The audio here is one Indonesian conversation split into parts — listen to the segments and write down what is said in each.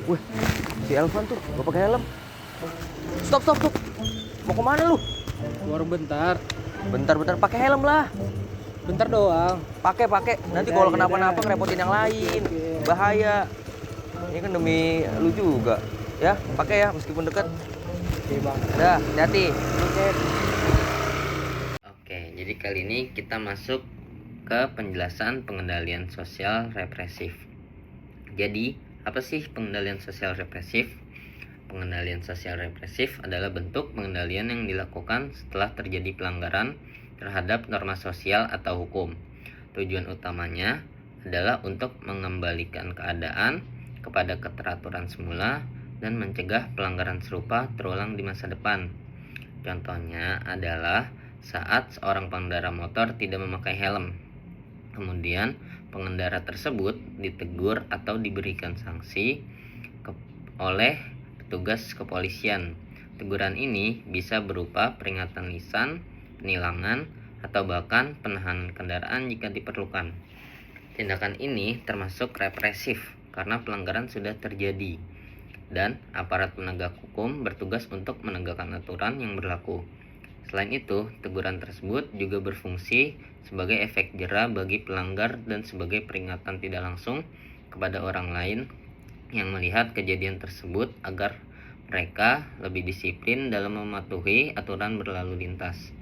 Wih, si Elvan tuh gak pakai helm. Stop. Mau kemana lu? Keluar bentar. Bentar, pakai helm lah. Bentar doang. Pakai. Nanti Yaudah, kalau yaudah. kenapa-napa ngerepotin yang lain. Oke. Bahaya. Ini kan demi lu juga. Ya, pakai ya meskipun dekat. Oke bang. Dah, hati-hati. Oke. Oke, jadi kali ini kita masuk ke penjelasan pengendalian sosial represif. Jadi, apa sih pengendalian sosial represif? Pengendalian sosial represif adalah bentuk pengendalian yang dilakukan setelah terjadi pelanggaran terhadap norma sosial atau hukum. Tujuan utamanya adalah untuk mengembalikan keadaan kepada keteraturan semula dan mencegah pelanggaran serupa terulang di masa depan. Contohnya adalah saat seorang pengendara motor tidak memakai helm. Kemudian pengendara tersebut ditegur atau diberikan sanksi oleh petugas kepolisian. Teguran ini bisa berupa peringatan lisan, penilangan, atau bahkan penahanan kendaraan jika diperlukan. Tindakan ini termasuk represif karena pelanggaran sudah terjadi dan aparat penegak hukum bertugas untuk menegakkan aturan yang berlaku. Selain itu, teguran tersebut juga berfungsi sebagai efek jera bagi pelanggar dan sebagai peringatan tidak langsung kepada orang lain yang melihat kejadian tersebut agar mereka lebih disiplin dalam mematuhi aturan berlalu lintas.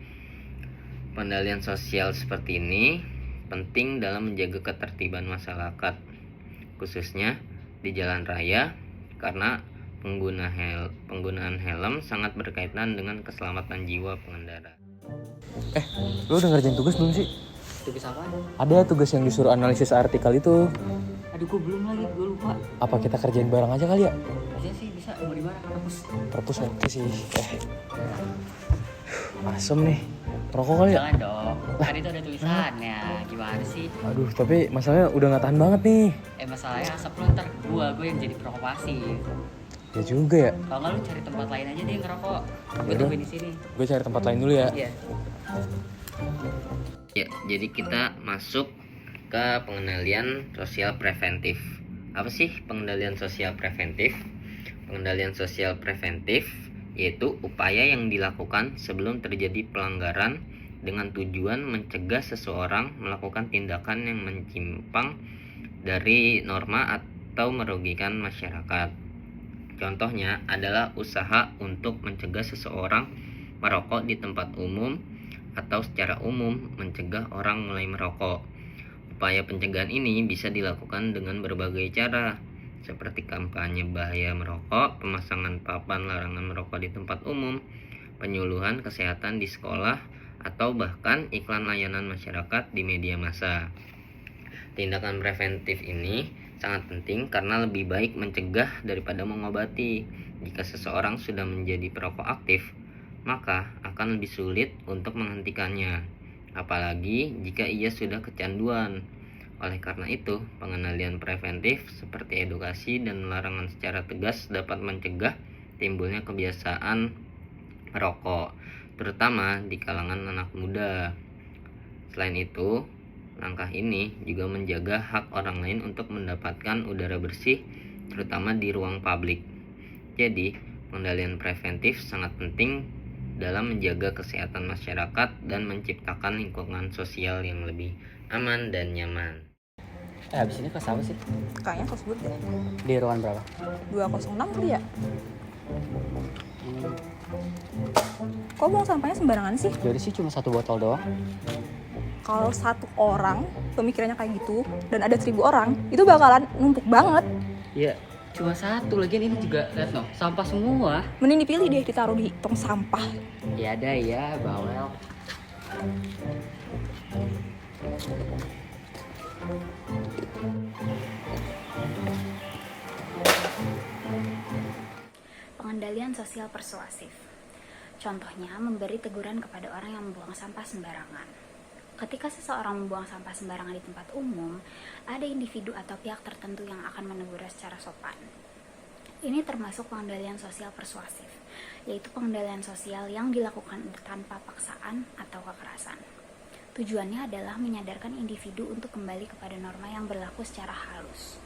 Pengendalian sosial seperti ini penting dalam menjaga ketertiban masyarakat, khususnya di jalan raya, karena penggunaan helm sangat berkaitan dengan keselamatan jiwa pengendara. Lu udah ngerjain tugas belum sih? Tugas apa? Ada tugas yang disuruh analisis artikel itu. Aduh, gue belum lagi, gue lupa. Apa kita kerjain bareng aja kali ya? Aja sih bisa. Mau di mana? Perpus oke sih. Asem nih. Rokok kali ya? Jangan dong, kan itu ada tulisannya. Gimana sih? Aduh, tapi masalahnya udah gak tahan banget nih. Masalahnya asap lu ntar gue yang jadi provokasi. Ya juga ya. Kalau nggak lu cari tempat lain aja deh ngerokok. Gue Yaudah. tungguin di sini. Gue cari tempat lain dulu ya. Iya. Ya, jadi kita masuk ke pengendalian sosial preventif. Apa sih pengendalian sosial preventif? Pengendalian sosial preventif yaitu upaya yang dilakukan sebelum terjadi pelanggaran dengan tujuan mencegah seseorang melakukan tindakan yang menyimpang dari norma atau merugikan masyarakat. Contohnya adalah usaha untuk mencegah seseorang merokok di tempat umum atau secara umum mencegah orang mulai merokok. Upaya pencegahan ini bisa dilakukan dengan berbagai cara, seperti kampanye bahaya merokok, pemasangan papan larangan merokok di tempat umum, penyuluhan kesehatan di sekolah, atau bahkan iklan layanan masyarakat di media massa. Tindakan preventif ini sangat penting karena lebih baik mencegah daripada mengobati. Jika seseorang sudah menjadi perokok aktif, maka akan lebih sulit untuk menghentikannya, apalagi jika ia sudah kecanduan. Oleh karena itu, pengendalian preventif seperti edukasi dan larangan secara tegas dapat mencegah timbulnya kebiasaan merokok, terutama di kalangan anak muda. Selain itu, langkah ini juga menjaga hak orang lain untuk mendapatkan udara bersih, terutama di ruang publik. Jadi, pengendalian preventif sangat penting dalam menjaga kesehatan masyarakat dan menciptakan lingkungan sosial yang lebih aman dan nyaman. Habis ini kelas apa sih? Kayaknya kelas gue deh. Di ruangan berapa? 206 kali ya? Kok buang sampahnya sembarangan sih? Jadi sih cuma 1 botol doang. Kalau 1 orang pemikirannya kayak gitu dan ada 1000 orang, itu bakalan numpuk banget. Iya, cuma 1. Lagian ini juga, lihat no, sampah semua. Mending dipilih deh ditaruh di tong sampah. Ya ada ya, bawel. Pengendalian sosial persuasif. Contohnya, memberi teguran kepada orang yang membuang sampah sembarangan. Ketika seseorang membuang sampah sembarangan di tempat umum, ada individu atau pihak tertentu yang akan menegurnya secara sopan. Ini termasuk pengendalian sosial persuasif, yaitu pengendalian sosial yang dilakukan tanpa paksaan atau kekerasan. Tujuannya adalah menyadarkan individu untuk kembali kepada norma yang berlaku secara halus.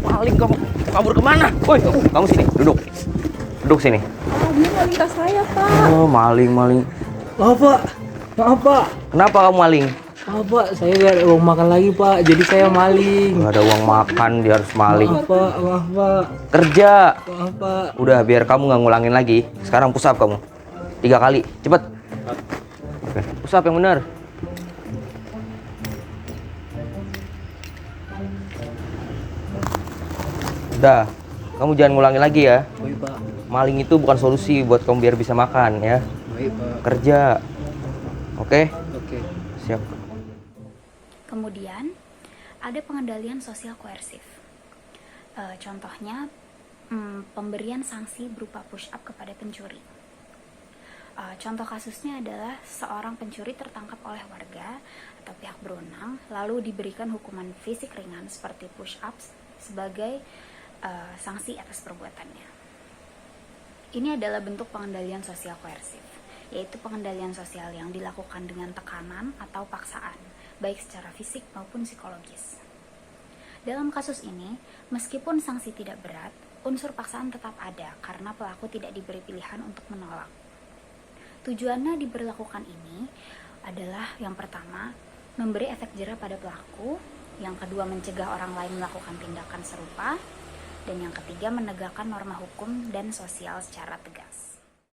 Maling kamu kabur kemana? Woi, kamu sini, duduk. Duduk sini. Dia maling tas saya, Pak. Oh, maling. Maaf pak, maaf pak, Kenapa kamu maling? maaf pak, saya gak ada uang makan lagi pak, jadi saya maling. Gak ada uang makan, dia harus maling. Maaf pak, Kerja. maaf pak. Udah, biar kamu nggak ngulangin lagi. Sekarang push up kamu. 3 kali, cepet. Oke, push up yang benar. Udah, kamu jangan ngulangin lagi ya. Baik pak, Maling itu bukan solusi buat kamu biar bisa makan ya. baik pak. Kerja. Oke? Oke. Siap. Kemudian ada pengendalian sosial koersif. Contohnya pemberian sanksi berupa push up kepada pencuri. Contoh kasusnya adalah seorang pencuri tertangkap oleh warga atau pihak berwenang lalu diberikan hukuman fisik ringan seperti push ups sebagai sanksi atas perbuatannya. Ini adalah bentuk pengendalian sosial koersif, yaitu pengendalian sosial yang dilakukan dengan tekanan atau paksaan, baik secara fisik maupun psikologis. Dalam kasus ini, meskipun sanksi tidak berat, unsur paksaan tetap ada karena pelaku tidak diberi pilihan untuk menolak. Tujuannya diberlakukan ini adalah yang pertama, memberi efek jera pada pelaku, yang kedua mencegah orang lain melakukan tindakan serupa, dan yang ketiga menegakkan norma hukum dan sosial secara tegas.